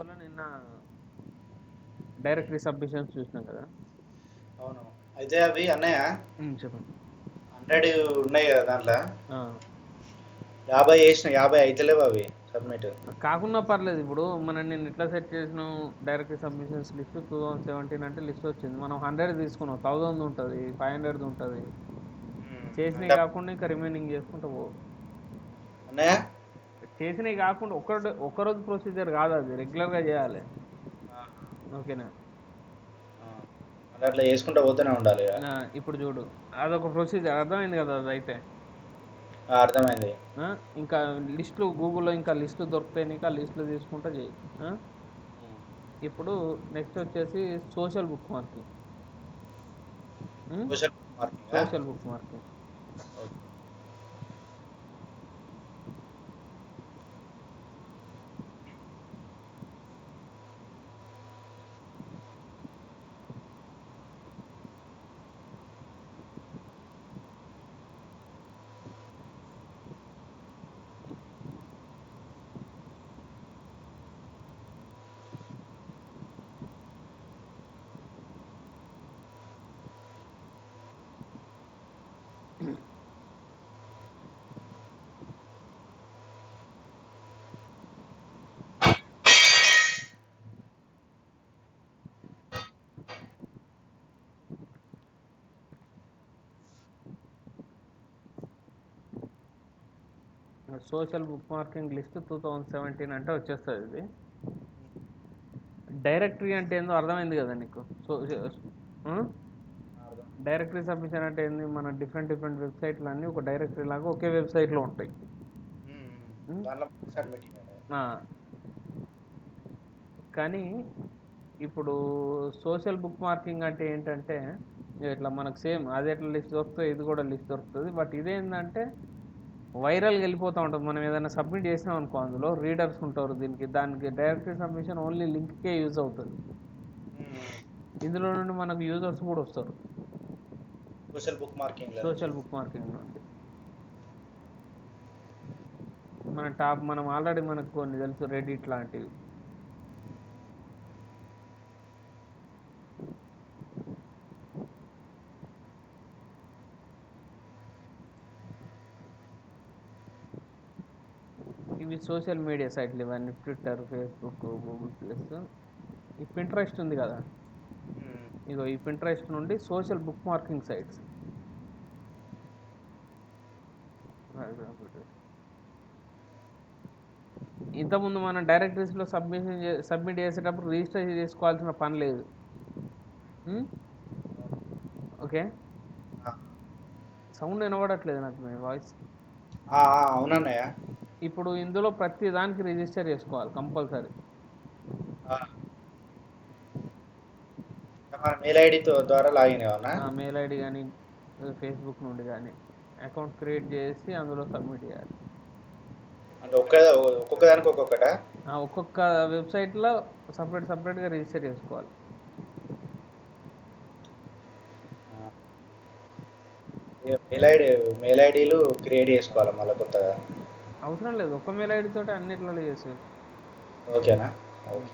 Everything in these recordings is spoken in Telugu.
వల్ల నిన్న డైరెక్టరీ సబ్మిషన్స్ చూసినాం కదా. అవును. అయితే అవి అన్నయ్య చెప్పండి. 100 ఉన్నాయి కదా దాంట్లో. ఆ, 50 చేసిన, 50 అయితలేవు అవి సబ్మిట్. కాకుండా పర్లేదు. ఇప్పుడు మనం నేను ఎట్లా సెట్ చేసినాం, డైరెక్టరీ సబ్మిషన్స్ లిస్ట్ 2017 అంటే లిస్ట్ వచ్చింది. మనం 100 తీసుకున్నాం, 1000 ఉంటుంది, 500 ఉంటుంది. చేసినవి అంటే కాకుండా ఇంకా రిమైనింగ్ చేసుకుంటూ పో. అన్నయ్య చేసినవి కాకుండా ఒక్కరోజు ప్రొసీజర్ కాదు, అది రెగ్యులర్గా చేయాలి. ఆ, ఓకేనా. ఆ. అంటే అట్లా చేసుకుంటూ పోతూనే ఉండాలి ఇక. ఇప్పుడు చూడు, అదొక ప్రొసీజర్, అర్థమైంది కదా అది అయితే. అర్థమైంది. ఆ, ఇంకా లిస్టులు గూగుల్లో ఇంకా లిస్టులు దొరుకుతాయి నీకు, ఆ లిస్టులు తీసుకుంటూ చేయి. ఇప్పుడు నెక్స్ట్ వచ్చేసి social book marking. Social marking. Social book marking. Social book marking list 2017 అంటే వచ్చేస్తుంది ఇది. డైరెక్టరీ అంటే ఏందో అర్థమైంది కదా నీకు. సో డైరెక్టరీ సబ్మిషన్ అంటే ఏంది, మన డిఫరెంట్ డిఫరెంట్ వెబ్సైట్లు అన్నీ ఒక డైరెక్టరీ లాగా ఒకే వెబ్సైట్లో ఉంటాయి. దాంట్లో సబ్మిట్ చేయాలి. ఆ, కానీ ఇప్పుడు సోషల్ బుక్ మార్కింగ్ అంటే ఏంటంటే, ఇట్లా మనకు సేమ్ అది ఎట్లా లిస్ట్ దొరుకుతుంది, ఇది కూడా లిస్ట్ దొరుకుతుంది. బట్ ఇదేంటంటే వైరల్గా వెళ్ళిపోతూ ఉంటుంది. మనం ఏదైనా సబ్మిట్ చేసినాం అనుకో, అందులో రీడర్స్ ఉంటారు. దానికి డైరెక్టరీ సబ్మిషన్ ఓన్లీ లింక్కే యూజ్ అవుతుంది. ఇందులో నుండి మనకు యూజర్స్ కూడా వస్తారు social book marking. Social book marking నుండి. మనం ఆల్రెడీ మనకు కొన్ని తెలుసు, రెడిట్ లాంటివి. ఇవి సోషల్ మీడియా సైట్లు ఇవన్నీ, ట్విట్టర్, ఫేస్బుక్, గూగుల్ ప్లస్. ఈ పింట్రెస్ట్ ఉంది కదా, ఇగో ఈ పింట్రెస్ట్ నుండి సోషల్ బుక్ మార్కింగ్ సైట్స్. ఇంతకుముందు మనం డైరెక్టరీస్లో సబ్మిట్ చేసేటప్పుడు రిజిస్టర్ చేసుకోవాల్సిన పని లేదు. ఓకే. సౌండ్ వినబడట్లేదు నాకు మీ వాయిస్. అవునన్నయ్య. ఇప్పుడు ఇందులో ప్రతి దానికి రిజిస్టర్ చేసుకోవాలి కంపల్సరీ. మన మెయిల్ ఐడి ద్వారా లాగిన్ కావాలా? మెయిల్ ఐడి కానీ ఫేస్బుక్ నుండి కానీ అకౌంట్ క్రియేట్ చేసి అందులో సబ్మిట్ చేయాలి. అంటే ఒక్కొక్క దానికి ఒక్కొక్కట. ఒక్కొక్క వెబ్సైట్లో సపరేట్గా రిజిస్టర్ చేసుకోవాలి. మెయిల్ ఐడీలు క్రియేట్ చేసుకోవాలి మళ్ళీ కొత్తగా? అవసరం లేదు, ఒక్క మెయిల్ ఐడి తోటి అన్నిట్లలో చేసేది. ఓకేనా? ఓకే.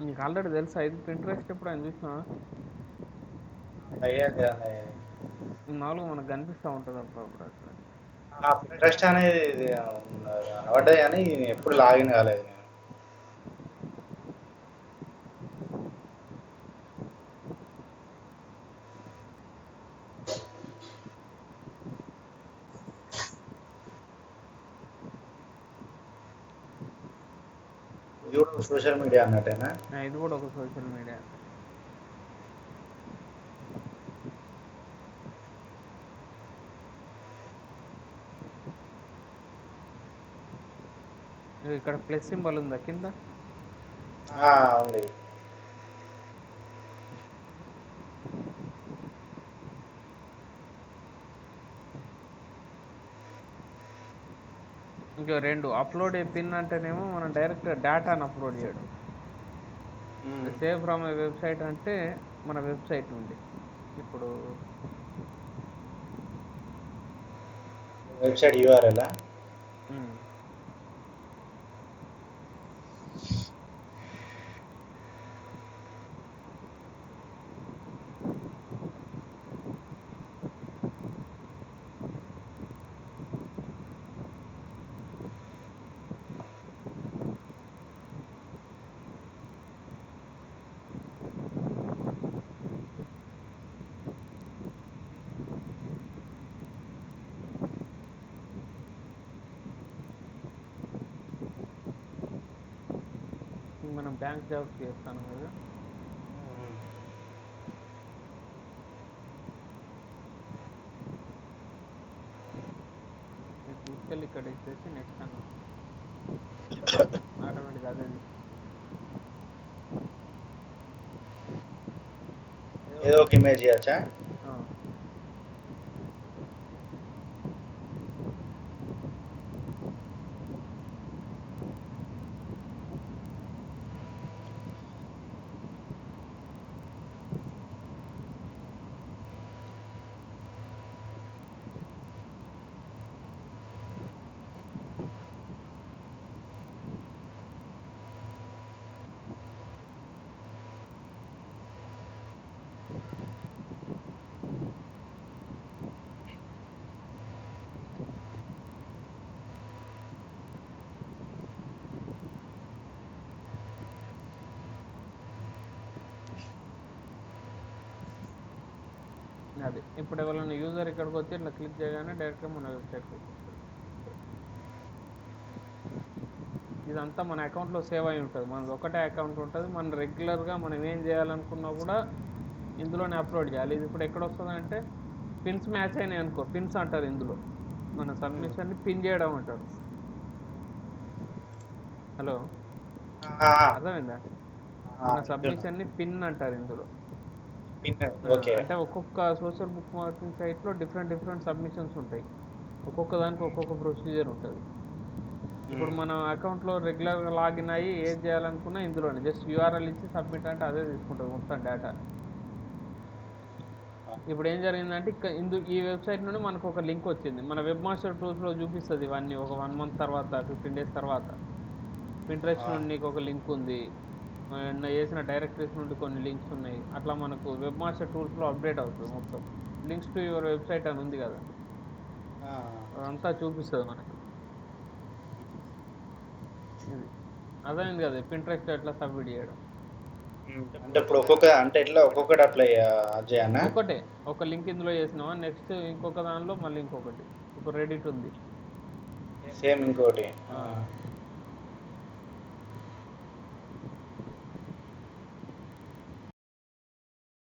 నీకు ఆల్రెడీ తెలుసా ఇది పింట్రెస్ట్ ఎప్పుడు ఆయన చూసినా అయ్యేది మామూలుగా మనకు కనిపిస్తూ ఉంటుంది అప్పుడు అట్లా. ఆ ఇంట్రెస్ట్ అనేది ఇది కనబడ్డది కానీ ఎప్పుడు లాగిన్ కాలేదు నేను. ఇది కూడా సోషల్ మీడియా అన్నట్టేనా? ఇది కూడా ఒక సోషల్ మీడియా. ఇక్కడ ప్లస్ సింబల్ ఉందా కింద? ఉంది. ఇంకా రెండు అప్లోడ్ పిన్ అంటేనేమో మనం డైరెక్ట్ డేటాను అప్లోడ్ చేయడం. సేవ్ ఫ్రమ్ ఏ వెబ్సైట్ అంటే మన వెబ్సైట్ నుండి. ఇప్పుడు వెబ్సైట్ యూఆర్ఎల్ మనం బ్యాంక్ జాబ్స్ చేస్తాను కదా, తీసుకెళ్ళి ఇక్కడ ఇచ్చేసి నెక్స్ట్ అన్న ఆటోమేటిక్ అదే ఏదో ఒక ఇమేజ్ చేయొచ్చా? అది ఇప్పుడు ఎవరైనా యూజర్ ఇక్కడికి వచ్చి ఇట్లా క్లిక్ చేయగానే డైరెక్ట్గా మన వెబ్సైట్కి వచ్చేస్తుంది. ఇదంతా మన అకౌంట్లో సేవ్ అయి ఉంటుంది. మనది ఒకటే అకౌంట్ ఉంటుంది. మనం రెగ్యులర్గా మనం ఏం చేయాలనుకున్నా కూడా ఇందులోనే అప్లోడ్ చేయాలి. ఇది ఇప్పుడు ఎక్కడ వస్తుంది అంటే పిన్స్ మ్యాచ్ అయినాయి అనుకో, పిన్స్ అంటారు ఇందులో. మన సబ్మిషన్ని పిన్ చేయడం అంటారు. హలో, అర్థమైందా? మన సబ్మిషన్ని పిన్ అంటారు ఇందులో. అంటే ఒక్కొక్క సోషల్ బుక్ మార్కింగ్ సైట్లో డిఫరెంట్ సబ్మిషన్స్ ఉంటాయి. ఒక్కొక్క దానికి ఒక్కొక్క ప్రొసీజర్ ఉంటుంది. ఇప్పుడు మన అకౌంట్లో రెగ్యులర్గా లాగిన్ అయ్యి ఏం చేయాలనుకున్నా ఇందులోనే జస్ట్ యూఆర్ఎల్ ఇచ్చి సబ్మిట్ అంటే అదే తీసుకుంటుంది మొత్తం డేటా. ఇప్పుడు ఏం జరిగిందంటే ఈ వెబ్సైట్ నుండి మనకు ఒక లింక్ వచ్చింది. మన వెబ్ మాస్టర్ టూల్స్లో చూపిస్తుంది ఇవన్నీ. ఒక 1 month తర్వాత 15 days తర్వాత పింట్రెస్ట్ నుండి నీకు ఒక లింక్ ఉంది, చేసిన డైరెక్టరీస్ నుండి కొన్ని లింక్స్ ఉన్నాయి. అట్లా మనకు వెబ్ మాస్టర్ టూల్స్లో అప్డేట్ అవుతుంది మొత్తం. లింక్స్ టు యువర్ వెబ్సైట్ అని ఉంది కదా, అదంతా చూపిస్తుంది మనకు. ఇది అదైంది కదా పింట్రెస్ట్ ఎట్లా సబ్మిట్ చేయడం. అంటే ఇప్పుడు ఒక్కొక్కటి అప్లై చేయనా? ఒకటే ఒక లింక్ ఇందులో చేసినావా, నెక్స్ట్ ఇంకొక దానిలో మళ్ళీ ఇంకొకటి. ఇప్పుడు రెడిట్ ఉంది, సేమ్ ఇంకోటి.